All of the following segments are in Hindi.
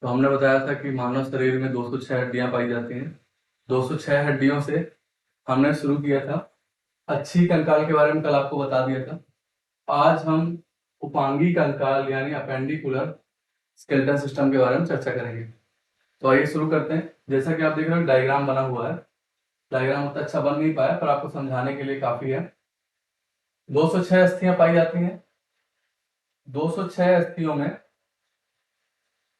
तो हमने बताया था कि मानव शरीर में 206 हड्डियां पाई जाती हैं। 206 हड्डियों से हमने शुरू किया था। अच्छी कंकाल के बारे में कल आपको बता दिया था। आज हम उपांगी कंकाल यानी अपेंडिकुलर स्केलेटन सिस्टम के बारे में चर्चा करेंगे। तो आइए शुरू करते हैं। जैसा कि आप देख रहे हो डायग्राम बना हुआ है। डायग्राम उतना अच्छा बन नहीं पाया पर आपको समझाने के लिए काफी है। 206 अस्थियां पाई जाती हैं। 206 अस्थियों में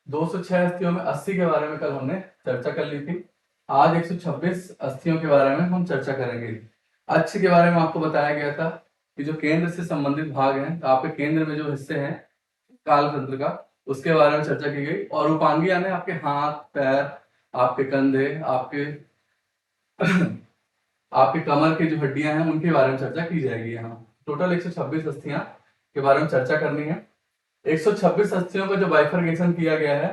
206 अस्थियों में 80 के बारे में कल हमने चर्चा कर ली थी। आज 126 अस्थियों के बारे में हम चर्चा करेंगे। अक्ष के बारे में आपको बताया गया था कि जो केंद्र से संबंधित भाग हैं, तो आपके केंद्र में जो हिस्से हैं काल तंत्र का, उसके बारे में चर्चा की गई। और उपांगी यानी आपके हाथ, पैर, आपके कंधे, आपके आपके कमर की जो हड्डियां हैं उनके बारे में चर्चा की जाएगी। यहाँ टोटल 126 अस्थियां के बारे में चर्चा करनी है। 126 अस्थियों का जो बाइफरकेशन किया गया है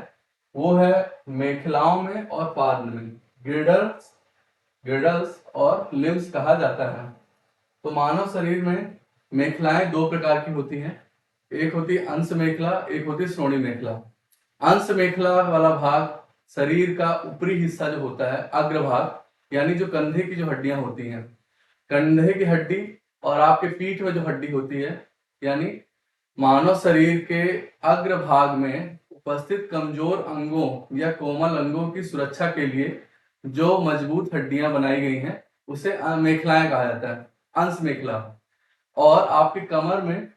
वो है मेखलाओं में और पाद में, गिर्डल्स गिर्डल्स और लिम्स कहा जाता है। तो मानव शरीर में मेखलाएं दो प्रकार की होती हैं। एक होती है अंश मेखला, एक होती है श्रोणि मेखला। अंश मेखला वाला भाग शरीर का ऊपरी हिस्सा जो होता है, अग्रभाग, यानी जो कंधे की जो हड्डियां होती हैं, कंधे की हड्डी और आपके पीठ में जो हड्डी होती है, यानी मानव शरीर के अग्रभाग में उपस्थित कमजोर अंगों या कोमल अंगों की सुरक्षा के लिए जो मजबूत हड्डियां बनाई गई हैं उसे मेखलाएं कहा जाता है, अंश मेखला। और आपकी कमर में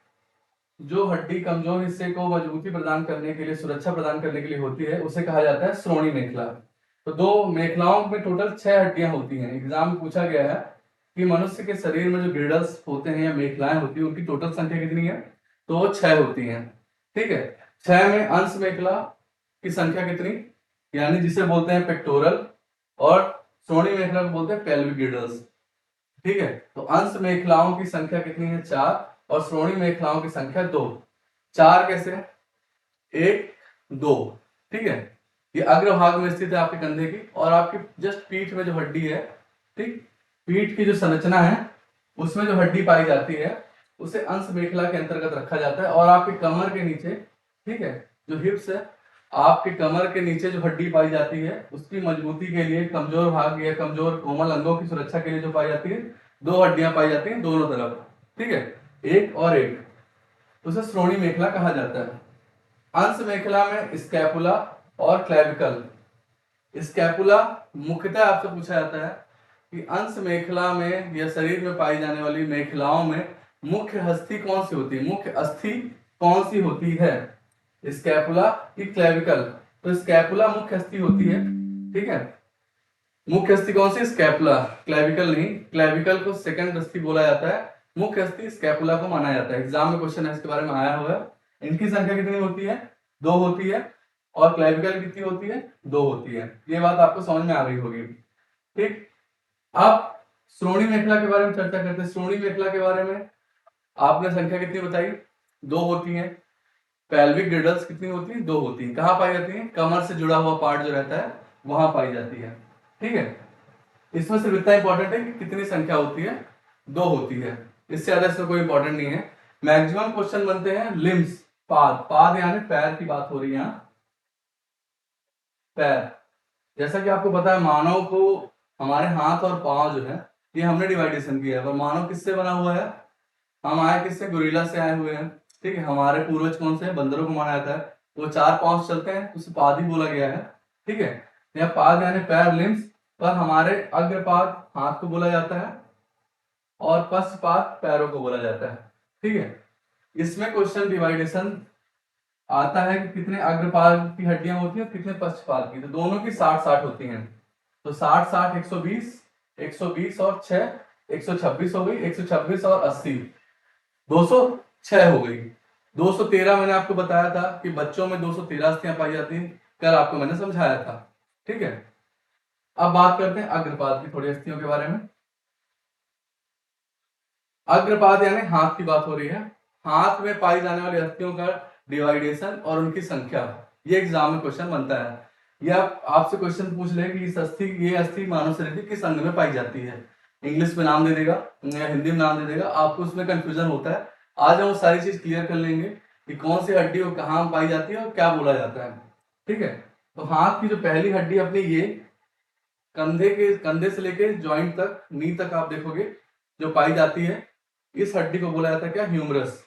जो हड्डी कमजोर हिस्से को मजबूती प्रदान करने के लिए, सुरक्षा प्रदान करने के लिए होती है, उसे कहा जाता है श्रोणि मेखला। तो दो मेखलाओं में टोटल 6 हड्डियां होती हैं। एग्जाम में पूछा गया है कि मनुष्य के शरीर में जो गिर्डल्स होते हैं या मेखलाएं होती है उनकी टोटल संख्या कितनी है, तो वो 6 होती हैं। ठीक है, 6 में अंश मेखला की संख्या कितनी, यानी जिसे बोलते हैं पेक्टोरल, और श्रोणि मेखला को बोलते हैं पेल्विक गिर्डल्स। ठीक है, तो अंश मेखलाओं की संख्या कितनी है, 4, और श्रोणि मेखलाओं की संख्या 2। 4 कैसे, 1, 2। ठीक है, ये अग्रभाग में स्थित है आपके कंधे की, और आपकी जस्ट पीठ में जो हड्डी है, ठीक, पीठ की जो संरचना है उसमें जो हड्डी पाई जाती है उसे अंश मेखला के अंतर्गत रखा जाता है। और आपके कमर के नीचे, ठीक है, जो हिप्स है, आपके कमर के नीचे जो हड्डी पाई जाती है उसकी मजबूती के लिए, कमजोर भाग या कमजोर कोमल अंगों की सुरक्षा के लिए जो पाई जाती है, 2 हड्डियां पाई जाती हैं दोनों तरफ। ठीक है, एक और एक, तो उसे श्रोणि मेखला कहा जाता है। अंश मेखला में स्कैपुला और क्लेविकल। स्कैपुला मुख्यतः आपसे पूछा जाता है कि अंश मेखला में या शरीर में पाई जाने वाली मेखलाओं में मुख्य अस्थि कौन सी होती है, मुख्य अस्थि कौन सी होती है, स्कैपुला की क्लेविकल। तो स्कैपुला मुख्य अस्थि होती है। ठीक है, मुख्य अस्थि कौन सी, स्कैपुला, क्लेविकल नहीं। क्लेविकल को सेकंड अस्थि बोला जाता है, मुख्य अस्थि स्कैपुला को माना जाता है। एग्जाम में क्वेश्चन है इसके बारे में आया हुआ है। इनकी संख्या कितनी होती है, 2 होती है, और क्लेविकल कितनी होती है, 2 होती है। ये बात आपको समझ में आ रही होगी। ठीक, अब श्रोणि मेखला के बारे में चर्चा करते हैं। श्रोणि मेखला के बारे में आपने संख्या कितनी बताई, 2 होती है। पेल्विक गिर्डल्स कितनी होती है, 2 होती है। कहां पाई जाती है, कमर से जुड़ा हुआ पार्ट जो रहता है वहां पाई जाती है। ठीक है, इसमें सिर्फ इतना इंपॉर्टेंट है कि कितनी संख्या होती है, 2 होती है। इससे ज्यादा इसमें कोई इंपॉर्टेंट नहीं है। मैक्सिमम क्वेश्चन बनते हैं लिम्स, पाद, पाद यानी पैर की बात हो रही है यहाँ, पैर। जैसा कि आपको पता है मानव को, हमारे हाथ और पांव जो है ये हमने डिवाइडेशन किया है, पर मानव किससे बना हुआ है, हम आए किससे, गोरिल्ला से आए हुए हैं। ठीक है, हमारे पूर्वज कौन से हैं, बंदरों को माना जाता है। वो 4 पांव से चलते हैं, उसे पाद ही बोला गया है। ठीक है, यह पाद यानी पैर, लिम्स। पर हमारे अग्रपाद हाथ को बोला जाता है और पश्चपाद पैरों को बोला जाता है। ठीक है, इसमें क्वेश्चन डिवाइडेशन आता है कि कितने अग्रपाद की हड्डियां होती हैं, कितने पश्चपाद की। तो दोनों की 60-60 होती हैं। तो 60-60 120, 120 और 6 126 हो गई, 126 और 80 206 हो गई। 213 मैंने आपको बताया था कि बच्चों में 213 अस्थियां पाई जाती हैं, कल आपको मैंने समझाया था। ठीक है, अब बात करते हैं अग्रपाद की थोड़ी अस्थियों के बारे में। अग्रपाद यानी हाथ की बात हो रही है। हाथ में पाई जाने वाली अस्थियों का डिवाइडेशन और उनकी संख्या, ये एग्जाम में क्वेश्चन बनता है। या आपसे क्वेश्चन पूछ ले कि इस अस्थि, ये अस्थि मानव शरीर के किस अंग में पाई जाती है, इंग्लिश में नाम दे देगा या हिंदी में नाम दे देगा, आपको उसमें कंफ्यूजन होता है। आज हम वो सारी चीज क्लियर कर लेंगे कि कौन सी हड्डी और कहाँ पाई जाती है और क्या बोला जाता है। ठीक है, तो हाथ की जो पहली हड्डी अपनी ये कंधे से लेके जॉइंट तक, नी तक आप देखोगे जो पाई जाती है, इस हड्डी को बोला जाता है क्या, ह्यूमरस।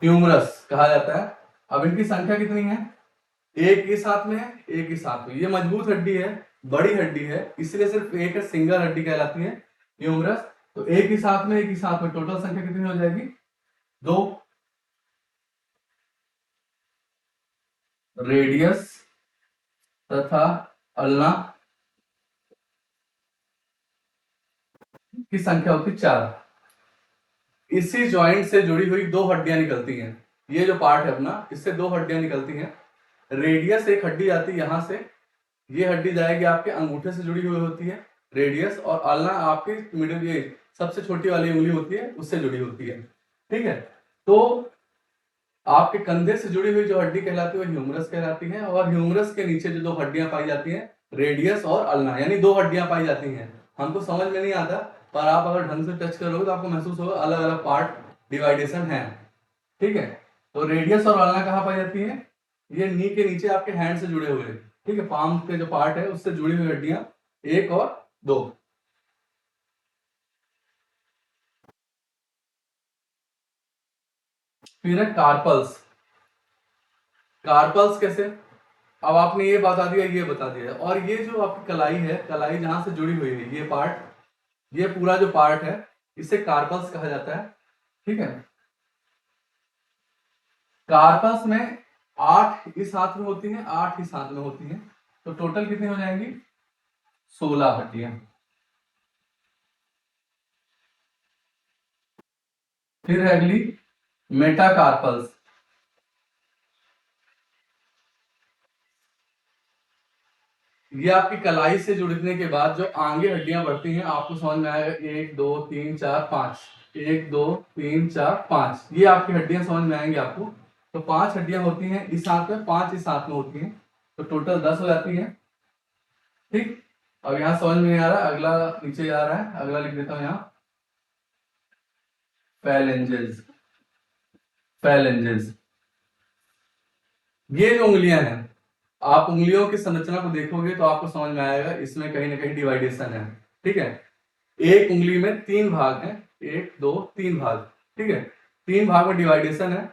ह्यूमरस कहा जाता है। अब इनकी संख्या कितनी है, एक इस हाथ में है, एक इस हाथ में। ये मजबूत हड्डी है, बड़ी हड्डी है, इसलिए सिर्फ एक है, सिंगल हड्डी कहलाती है ह्यूमरस। तो एक इस हाथ में, एक इस हाथ में, टोटल संख्या कितनी हो जाएगी, दो। रेडियस तथा अल्ना की संख्या होती चार। इसी जॉइंट से जुड़ी हुई दो हड्डियां निकलती हैं। ये जो पार्ट है अपना, इससे दो हड्डियां निकलती हैं। रेडियस एक हड्डी आती है यहां से, ये हड्डी जाएगी आपके अंगूठे से जुड़ी हुई होती है रेडियस, और अल्ना आपकी मिडिल, ये सबसे छोटी वाली उंगली होती है, उससे जुड़ी होती है। ठीक है, तो आपके कंधे से जुड़ी हुई जो हड्डी कहलाती है वो ह्यूमरस कहलाती है, और ह्यूमरस के नीचे जो दो हड्डियां पाई जाती हैं, रेडियस और अल्ना, यानी दो हड्डियां पाई जाती हैं। हमको समझ में नहीं आता, पर आप अगर ढंग से टच करोगे तो आपको महसूस होगा अलग अलग पार्ट डिवाइडेशन है। ठीक है, तो रेडियस और अल्ना कहाँ पाई जाती है, ये नी के नीचे आपके हैंड से जुड़े हुए, ठीक है, पाम के जो पार्ट है उससे जुड़ी हुई हड्डियां एक और दो। फिर है कार्पल्स। कार्पल्स कैसे, अब आपने ये बता दिया, ये बता दिया, और ये जो आपकी कलाई है, कलाई जहां से जुड़ी हुई है, ये पार्ट, ये पूरा जो पार्ट है, इसे कार्पल्स कहा जाता है। ठीक है, कार्पस में आठ इस हाथ में होती हैं, आठ इस हाथ में होती हैं, तो टोटल कितनी हो जाएंगी, 16 हड्डियां। फिर है अगली मेटाकार्पल्स। ये आपकी कलाई से जुड़ने के बाद जो आगे हड्डियां बढ़ती हैं, आपको समझ में आएगा, एक दो तीन चार पांच, एक दो तीन चार पांच, ये आपकी हड्डियां समझ में आएंगी आपको। तो पांच हड्डियां होती हैं इस हाथ में, पांच इस हाथ में होती हैं, तो टोटल 10 हो जाती है। ठीक, अब यहाँ समझ में नहीं आ रहा, अगला नीचे जा रहा है, अगला लिख देता हूं यहाँ, फैलेंजेस। फैलेंजेस, ये जो उंगलियां हैं, आप उंगलियों की संरचना को देखोगे तो आपको समझ में आएगा, इसमें कहीं ना कहीं डिवाइडेशन है। ठीक है, एक उंगली में तीन भाग हैं, एक दो तीन भाग। ठीक है, तीन भाग में डिवाइडेशन है,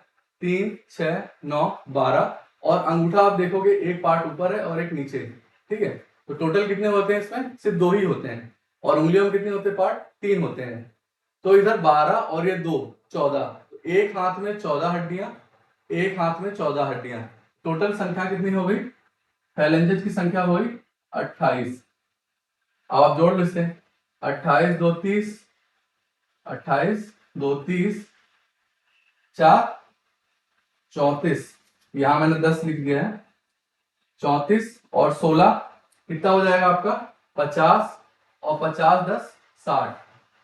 3 6 9 12, और अंगूठा आप देखोगे एक पार्ट ऊपर है और एक नीचे। ठीक है, तो टोटल कितने होते हैं, इसमें सिर्फ दो ही होते हैं, और उंगलियों में कितने होते हैं पार्ट, तीन होते हैं। तो इधर 12 और ये दो, 14, एक हाथ में 14 हड्डियां, एक हाथ में 14 हड्डियां, टोटल संख्या कितनी हो गई, फैलेंजेस की संख्या हो गई 28। अब आप जोड़ लो इसे, 28 दो 30, 28 दो 30, 4 34, यहां मैंने 10 लिख दिया है, 34 और 16 कितना हो जाएगा आपका, 50, और 50 10 60।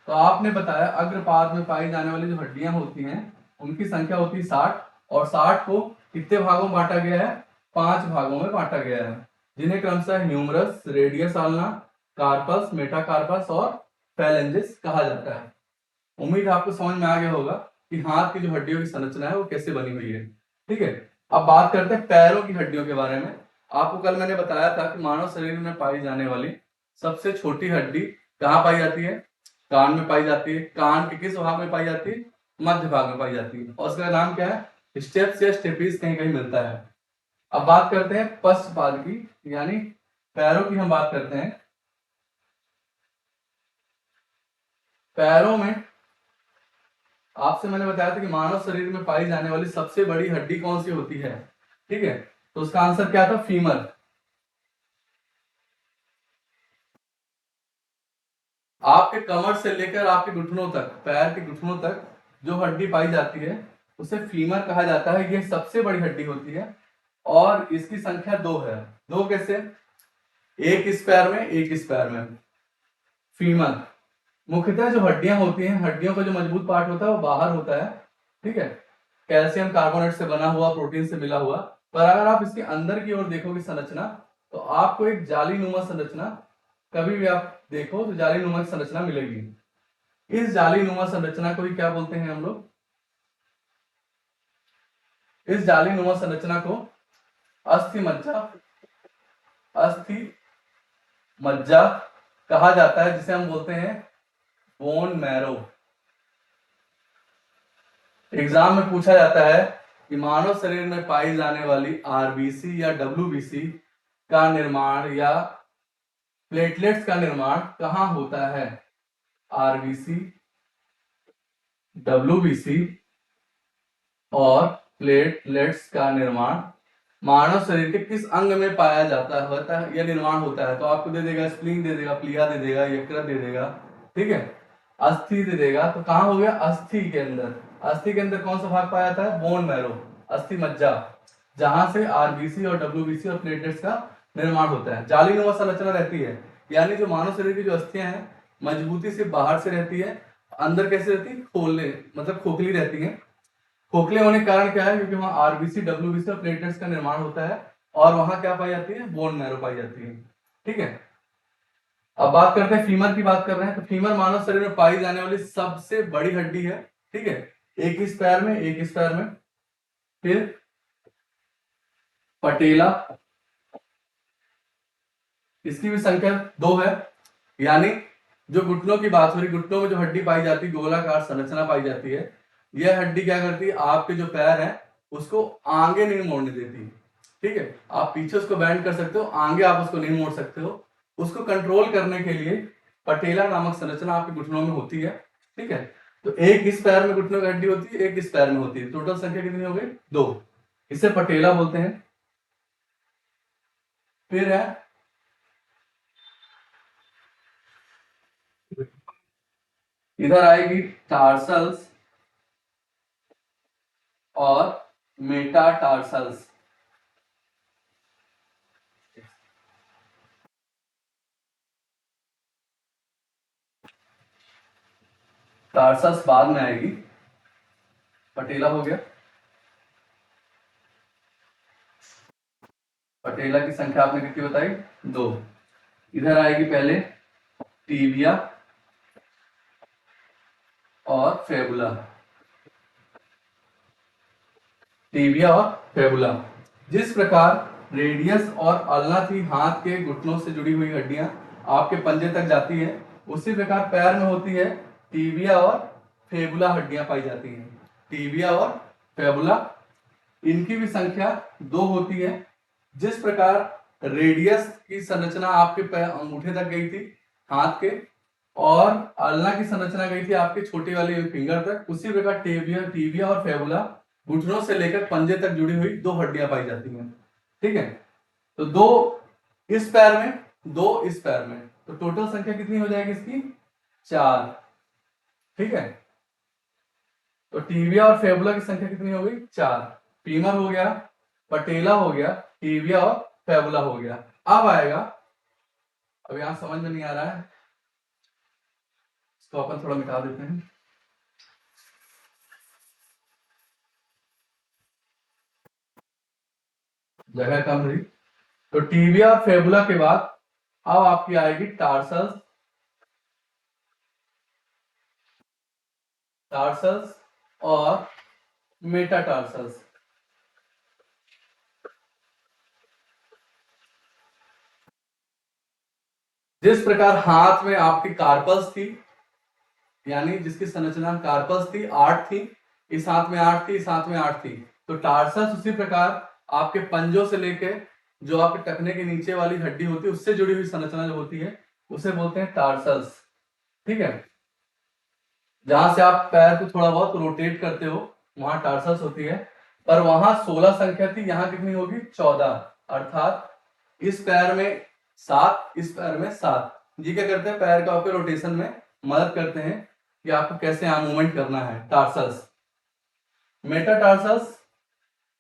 तो आपने बताया अग्रपाद में पाई जाने वाली जो हड्डियां होती हैं उनकी संख्या होती है 60, और 60 को कितने भागों में बांटा गया है, 5 भागों में बांटा गया है, जिन्हें क्रमशः ह्यूमरस, रेडियस आल्ना, कार्पस, मेटाकार्पस और फैलेंजेस कहा जाता है। उम्मीद है आपको समझ में आ गया होगा कि हाथ की जो हड्डियों की संरचना है वो कैसे बनी हुई है। ठीक है, अब बात करते हैं पैरों की हड्डियों के बारे में। आपको कल मैंने बताया था कि मानव शरीर में पाई जाने वाली सबसे छोटी हड्डी कहाँ पाई जाती है, कान में पाई जाती है। कान के किस भाग में पाई जाती है, मध्य भाग में पाई जाती है, और उसका नाम क्या है, स्टेप्स या स्टेपीज कहीं कहीं मिलता है। अब बात करते हैं पश्चपाद की, यानी पैरों की हम बात करते हैं। पैरों में आपसे मैंने बताया था कि मानव शरीर में पाई जाने वाली सबसे बड़ी हड्डी कौन सी होती है। ठीक है, तो उसका आंसर क्या था, फीमर। आपके कमर से लेकर आपके घुटनों तक, पैर के घुटनों तक जो हड्डी पाई जाती है उसे फीमर कहा जाता है। यह सबसे बड़ी हड्डी होती है, और इसकी संख्या दो है। दो कैसे, एक इस पैर में, एक इस पैर में। फीमर मुख्यतः जो हड्डियां होती हैं, हड्डियों का जो मजबूत पार्ट होता है वो बाहर होता है। ठीक है, कैल्शियम कार्बोनेट से बना हुआ, प्रोटीन से मिला हुआ। पर अगर आप इसके अंदर की ओर देखोगे संरचना, तो आपको एक जाली नुमा संरचना, कभी भी आप देखो तो जाली नुमा संरचना मिलेगी। इस जाली नुमा संरचना को ही क्या बोलते हैं हम लोग, इस जालीनुमा संरचना को अस्थि मज्जा कहा जाता है, जिसे हम बोलते हैं बोन मैरो। एग्जाम में पूछा जाता है कि मानव शरीर में पाई जाने वाली आरबीसी या डब्ल्यूबीसी का निर्माण या प्लेटलेट्स का निर्माण कहाँ होता है। आरबीसी, डब्ल्यूबीसी और प्लेटलेट्स का निर्माण मानव शरीर के किस अंग में पाया जाता है या निर्माण होता है। तो आपको दे देगा स्प्लीन, दे देगा प्लिया, दे देगा यकृत, दे देगा, ठीक है, अस्थि दे देगा। तो कहां हो गया, अस्थि के अंदर। अस्थि के अंदर कौन सा भाग पाया जाता है, बोन मैरो, अस्थि मज्जा, जहां से आरबीसी और डब्ल्यूबीसी और प्लेटलेट्स का निर्माण होता है। जालीनुमा संरचना रहती है, यानी जो मानव शरीर की जो अस्थियां हैं मजबूती से बाहर से रहती है, अंदर कैसे रहती है, खोलने मतलब खोखली रहती है। खोखले होने के कारण क्या है, क्योंकि वहां आरबीसी, डब्ल्यूबीसी और प्लेटलेट्स का निर्माण होता है और वहां क्या पाई जाती है, बोन मैरो पाई जाती है, ठीक है। अब बात करते हैं फीमर की, बात कर रहे हैं। तो फीमर मानव शरीर में पाई जाने वाली सबसे बड़ी हड्डी है, ठीक है। एक इस पैर में, एक इस पैर में, फिर पटेला, इसकी भी संख्या 2 है। यानी जो घुटनों की बात हो रही, घुटनों में जो हड्डी पाई जाती है, गोलाकार संरचना पाई जाती है, यह हड्डी क्या करती है, आपके जो पैर है उसको आगे नहीं मोड़ने देती, ठीक है। आप पीछे उसको बैंड कर सकते हो, आगे आप उसको नहीं मोड़ सकते हो। उसको कंट्रोल करने के लिए पटेला नामक संरचना आपके घुटनों में होती है, ठीक है। तो एक इस पैर में घुटनों की हड्डी होती है, एक इस पैर में होती है, टोटल संख्या कितनी हो गई, 2। इसे पटेला बोलते हैं। फिर है इधर आएगी टार्सल्स और मेटाटार्सल्स। टार्सल्स बाद में आएगी, पटेला हो गया। पटेला की संख्या आपने कितनी बताई, 2। इधर आएगी पहले टीबिया और फेबुला। टीबिया और फेबुला, जिस प्रकार रेडियस और अल्ना थी हाथ के घुटनों से जुड़ी हुई हड्डियां आपके पंजे तक जाती है, उसी प्रकार पैर में होती है टीबिया और फेबुला हड्डियां पाई जाती हैं। टीबिया और फेबुला, इनकी भी संख्या 2 होती है। जिस प्रकार रेडियस की संरचना आपके पैर अंगूठे तक गई थी हाथ के, और अल्ना की संरचना गई थी आपके छोटी वाली फिंगर तक, उसी प्रकार टीबिया और फेबुला घुटनों से लेकर पंजे तक जुड़ी हुई 2 हड्डियां पाई जाती हैं, ठीक है। तो 2 इस पैर में, 2 इस पैर में, तो टोटल संख्या कितनी हो जाएगी इसकी, 4, ठीक है। तो टीबिया और फेबुला की संख्या कितनी हो गई, 4। फीमर हो गया, पटेला हो गया, टीबिया और फेबुला हो गया। अब आएगा, अब यहां समझ में नहीं आ रहा है, इसको अपन थोड़ा मिटा देते हैं। जगह कम रही। तो टीबिया और फेबुला के बाद अब आपकी आएगी टार्सल्स, टार्सल्स और मेटाटार्सल्स। जिस प्रकार हाथ में आपकी कार्पल्स थी, यानी जिसकी संरचना कार्पल्स थी, 8 थी, इस हाथ में 8 थी, इस हाथ में 8 थी, तो टार्सल्स उसी प्रकार आपके पंजों से लेके जो आपके टखने के नीचे वाली हड्डी होती है उससे जुड़ी हुई संरचना जो होती है उसे बोलते हैं टार्सल्स, ठीक है। जहां से आप पैर को थोड़ा बहुत रोटेट करते हो वहां टार्सल्स होती है। पर वहां 16 संख्या थी, यहाँ कितनी होगी, 14। अर्थात इस पैर में 7, इस पैर में 7। ये क्या करते हैं, पैर का आपके रोटेशन में मदद करते हैं कि आपको कैसे यहाँ मूवमेंट करना है। टार्सल्स, मेटाटार्सल्स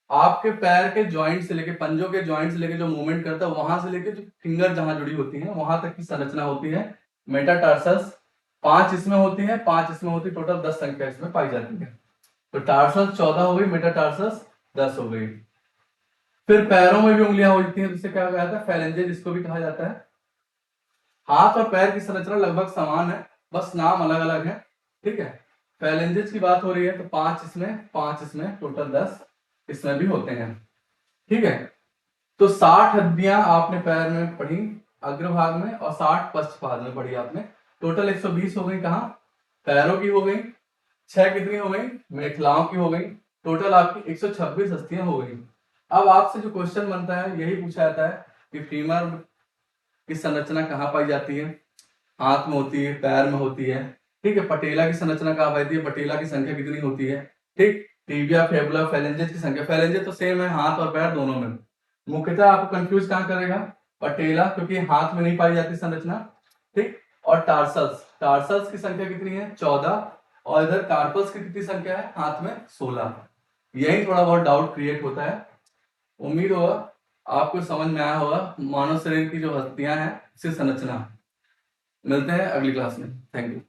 आपके पैर के जॉइंट से लेके, पंजों के जॉइंट से लेके जो मूवमेंट करता है, वहां से लेके जो फिंगर जहां जुड़ी होती है वहां तक की संरचना होती है मेटाटार्सल्स। 5 इसमें होती है, 5 इसमें होती है, टोटल 10 संख्या इसमें पाई जाती है। तो टार्सल्स 14 हो गई, मेटाटार्सल्स 10 हो गई। फिर पैरों में भी उंगलियां होती हैं, जिसे क्या कहा जाता है, फैलेंजेस इसको भी कहा जाता है। हाथ और पैर की संरचना लगभग समान है, बस नाम अलग अलग है, ठीक है। फैलेंजेस की बात हो रही है तो 5 इसमें, 5 इसमें, टोटल 10। इसमें भी होते हैं। ठीक है, तो 60 हड्डियां आपने पैर में पढ़ी अग्रभाग में और 60 पश्च भाग में पढ़ी आपने। टोटल 120 हो गई, कहाँ? पैरों की हो गई। 6 कितनी हो गई? मेखलाओं की हो गई। टोटल आपकी 126 अस्थियां हो गई। अब आपसे जो क्वेश्चन बनता है यही पूछा जाता है कि फीमर की संरचना कहाँ पाई जाती है? हाथ में होती है, पैर में होती है। ठीक है, पटेला की संरचना कहाँ पाई जाती है? पटेला की संख्या कितनी होती है? ठीक, टिबिया, फेबुला, फेलेंजेस की संख्या। फेलेंजेस तो सेम है, हाथ और पैर दोनों में। मुख्यतः आपको कंफ्यूज कहाँ करेगा? पटेला, क्योंकि हाथ में नहीं पाई जाती संरचना। ठीक, और टार्सल्स, टार्सल्स की संख्या कितनी है? 14। और इधर कार्पल्स की कितनी संख्या है? हाथ में 16। यही थोड़ा बहुत डाउट क्रिएट होता है। उम्मीद होगा आपको समझ में आया होगा मानव शरीर की जो हस्तियां हैं, उसकी संरचना। मिलते हैं अगली क्लास में। Thank you.